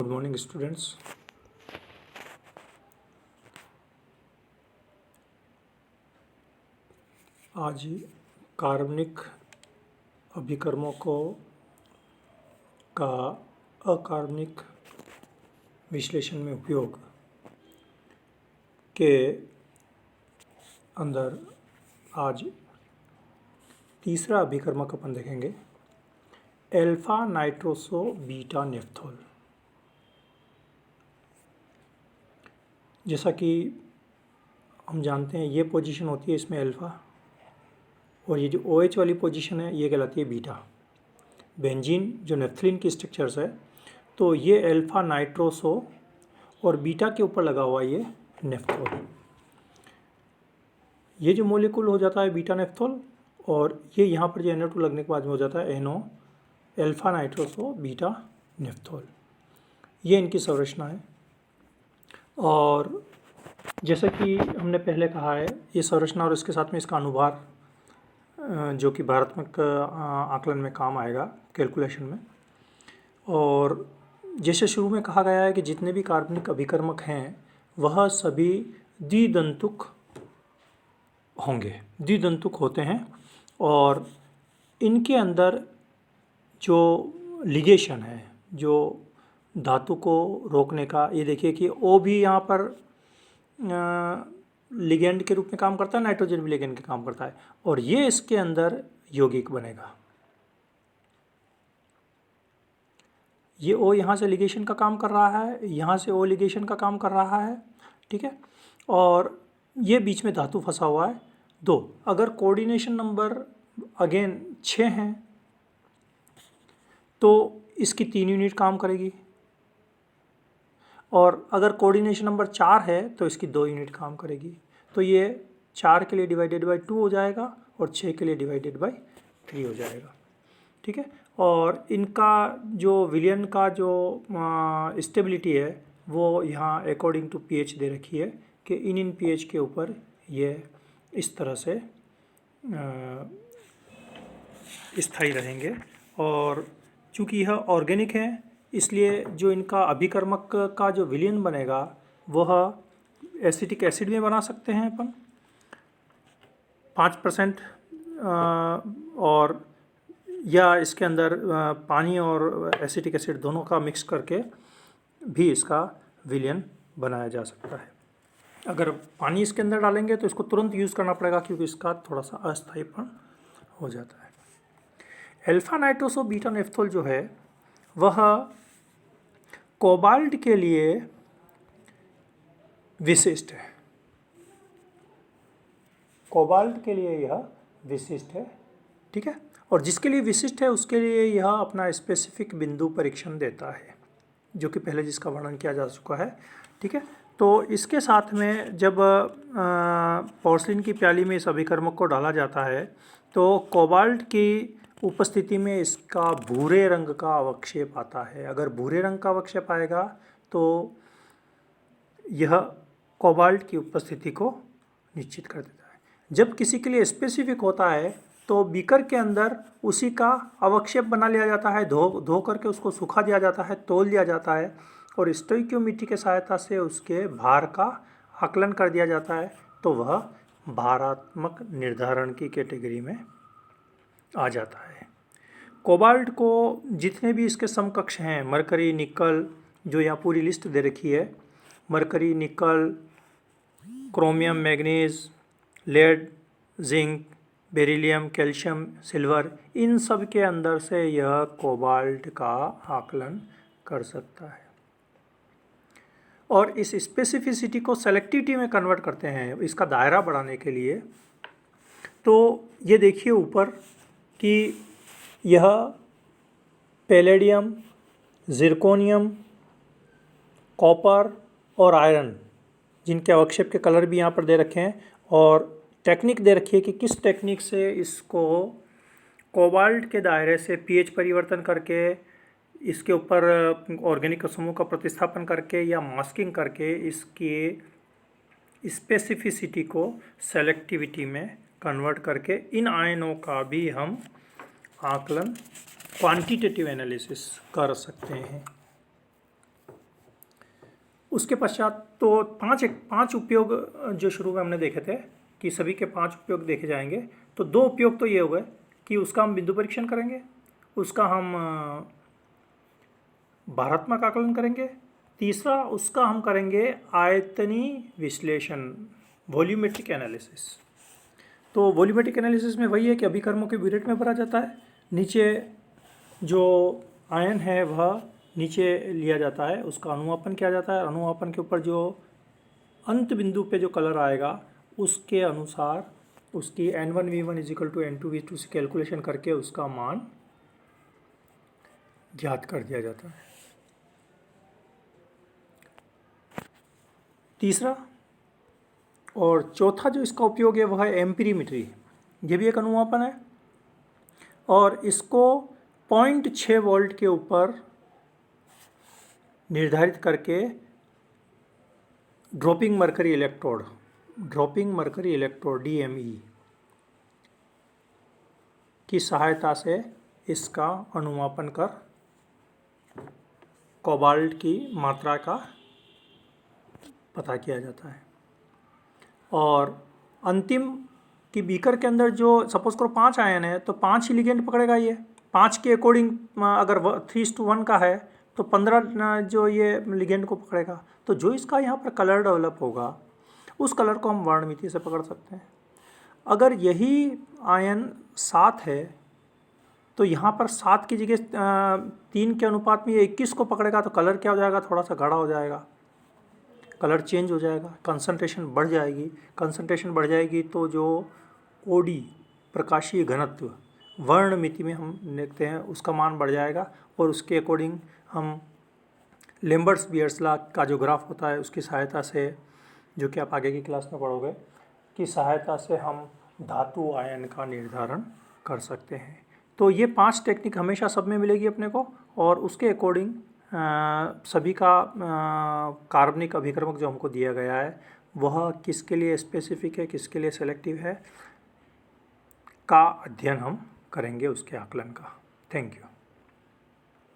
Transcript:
Good morning students. आज कार्बनिक अभिकर्मकों का अकार्बनिक विश्लेषण में उपयोग के अंदर आज तीसरा अभिकर्मक अपन देखेंगे, अल्फा नाइट्रोसो बीटा नेफ्थोल। जैसा कि हम जानते हैं ये पोजीशन होती है इसमें अल्फ़ा, और ये जो OH वाली पोजीशन है ये कहलाती है बीटा। बेंजीन जो नेफ्थलीन की स्ट्रक्चर्स है, तो ये अल्फ़ा नाइट्रोसो और बीटा के ऊपर लगा हुआ ये नेफ्थोल। ये जो मोलिक्यूल हो जाता है बीटा नेफ्थोल, और ये यहाँ पर जो NO2 लगने के बाद में हो जाता है NO alpha nitroso beta naphthol. ये इनकी संरचना है। और जैसे कि हमने पहले कहा है, ये संरचना और इसके साथ में इसका अनुभार जो कि भारात्मक आकलन में काम आएगा, कैलकुलेशन में। और जैसे शुरू में कहा गया है कि जितने भी कार्बनिक अभिकर्मक हैं वह सभी द्विदंतुक होंगे, द्विदंतुक होते हैं, और इनके अंदर जो लिगेशन है, जो धातु को रोकने का, ये देखिए कि O भी यहाँ पर लिगेंड के रूप में काम करता है, नाइट्रोजन भी लिगेंड के काम करता है, और ये इसके अंदर यौगिक बनेगा। ये O यहाँ से लिगेशन का काम कर रहा है, यहाँ से O लिगेशन का काम कर रहा है, ठीक है। और ये बीच में धातु फंसा हुआ है 2। अगर कोऑर्डिनेशन नंबर अगेन 6 हैं तो इसकी 3 यूनिट काम करेगी, और अगर कोऑर्डिनेशन नंबर 4 है तो इसकी 2 यूनिट काम करेगी। तो ये 4 के लिए डिवाइडेड बाई 2 हो जाएगा और 6 के लिए डिवाइडेड बाई 3 हो जाएगा, ठीक है। और इनका जो विलयन का जो स्टेबिलिटी है वो यहाँ अकॉर्डिंग टू pH दे रखी है कि इन pH के ऊपर ये इस तरह से स्थायी रहेंगे। और चूँकि यह ऑर्गेनिक है, इसलिए जो इनका अभिकर्मक का जो विलयन बनेगा वह एसिटिक एसिड में बना सकते हैं अपन 5%, और या इसके अंदर पानी और एसिटिक एसिड दोनों का मिक्स करके भी इसका विलयन बनाया जा सकता है। अगर पानी इसके अंदर डालेंगे तो इसको तुरंत यूज़ करना पड़ेगा, क्योंकि इसका थोड़ा सा अस्थायीपन हो जाता है। अल्फा नाइट्रोसो बीटा नेफ्थोल जो है वह कोबाल्ट के लिए विशिष्ट है। कोबाल्ट के लिए यह विशिष्ट है, ठीक है। और जिसके लिए विशिष्ट है उसके लिए यह अपना स्पेसिफिक बिंदु परीक्षण देता है, जो कि पहले जिसका वर्णन किया जा चुका है, ठीक है। तो इसके साथ में जब पोर्सिलिन की प्याली में इस अभिकर्मक को डाला जाता है तो कोबाल्ट की उपस्थिति में इसका भूरे रंग का अवक्षेप आता है। अगर भूरे रंग का अवक्षेप आएगा तो यह कोबाल्ट की उपस्थिति को निश्चित कर देता है। जब किसी के लिए स्पेसिफिक होता है तो बीकर के अंदर उसी का अवक्षेप बना लिया जाता है, धो करके उसको सुखा दिया जाता है, तौल दिया जाता है, और स्टोइकियोमीट्री की सहायता से उसके भार का आकलन कर दिया जाता है, तो वह भारात्मक निर्धारण की कैटेगरी में आ जाता है। कोबाल्ट को जितने भी इसके समकक्ष हैं, मरकरी, निकल, जो यहाँ पूरी लिस्ट दे रखी है, mercury, nickel, chromium, manganese, lead, zinc, beryllium, calcium, silver, इन सब के अंदर से यह कोबाल्ट का आकलन कर सकता है। और इस स्पेसिफिसिटी को सेलेक्टिविटी में कन्वर्ट करते हैं इसका दायरा बढ़ाने के लिए। तो ये देखिए ऊपर कि यह पैलेडियम, जिरकोनियम, कॉपर और आयरन, जिनके अवक्षेप के कलर भी यहाँ पर दे रखे हैं, और टेक्निक दे रखी है कि किस टेक्निक से इसको कोबाल्ट के दायरे से pH परिवर्तन करके इसके ऊपर ऑर्गेनिक समूह का प्रतिस्थापन करके या मास्किंग करके इसकी स्पेसिफिसिटी को सेलेक्टिविटी में कन्वर्ट करके इन आयनों का भी हम आकलन क्वांटिटेटिव एनालिसिस कर सकते हैं। उसके पश्चात तो पांच उपयोग जो शुरू में हमने देखे थे कि सभी के 5 उपयोग देखे जाएंगे। तो 2 उपयोग तो ये हो गए कि उसका हम बिंदु परीक्षण करेंगे, उसका हम भारात्मक आकलन करेंगे, तीसरा उसका हम करेंगे आयतनीय विश्लेषण, वॉल्यूमेट्रिक एनालिसिस। तो वॉल्यूमेट्रिक एनालिसिस में वही है कि अभिकर्मों के ब्यूरेट में भरा जाता है, नीचे जो आयन है वह नीचे लिया जाता है, उसका अनुमापन किया जाता है, अनुमापन के ऊपर जो अंत बिंदु पे जो कलर आएगा उसके अनुसार उसकी N1V1 = N2V2 से कैलकुलेशन करके उसका मान ज्ञात कर दिया जाता है। तीसरा और चौथा जो इसका उपयोग है वह है एम्पीरीमेट्री। ये भी एक अनुमापन है और इसको 0.6 वोल्ट के ऊपर निर्धारित करके ड्रॉपिंग मरकरी इलेक्ट्रोड DME की सहायता से इसका अनुमापन कर कोबाल्ट की मात्रा का पता किया जाता है। और अंतिम कि बीकर के अंदर जो सपोज करो 5 आयन है तो 5 ही लिगेंड पकड़ेगा। ये 5 के अकॉर्डिंग अगर 3:1 का है तो 15 जो ये लिगेंड को पकड़ेगा। तो जो इसका यहाँ पर कलर डेवलप होगा उस कलर को हम वर्णमिति से पकड़ सकते हैं। अगर यही आयन 7 है तो यहाँ पर 7 की जगह 3 के अनुपात में ये 21 को पकड़ेगा तो कलर क्या हो जाएगा, थोड़ा सा गाढ़ा हो जाएगा, कलर चेंज हो जाएगा, कंसंट्रेशन बढ़ जाएगी। कंसंट्रेशन बढ़ जाएगी तो जो OD प्रकाशीय घनत्व वर्णमिति में हम देखते हैं उसका मान बढ़ जाएगा और उसके अकॉर्डिंग हम लेम्बर्ट्स बियर्स लॉ का जो ग्राफ होता है उसकी सहायता से, जो कि आप आगे की क्लास में पढ़ोगे, की सहायता से हम धातु आयन का निर्धारण कर सकते हैं। तो ये 5 टेक्निक हमेशा सब में मिलेगी अपने को और उसके अकॉर्डिंग सभी का कार्बनिक अभिकर्मक जो हमको दिया गया है वह किसके लिए स्पेसिफिक है, किसके लिए सेलेक्टिव है का अध्ययन हम करेंगे, उसके आकलन का। Thank you.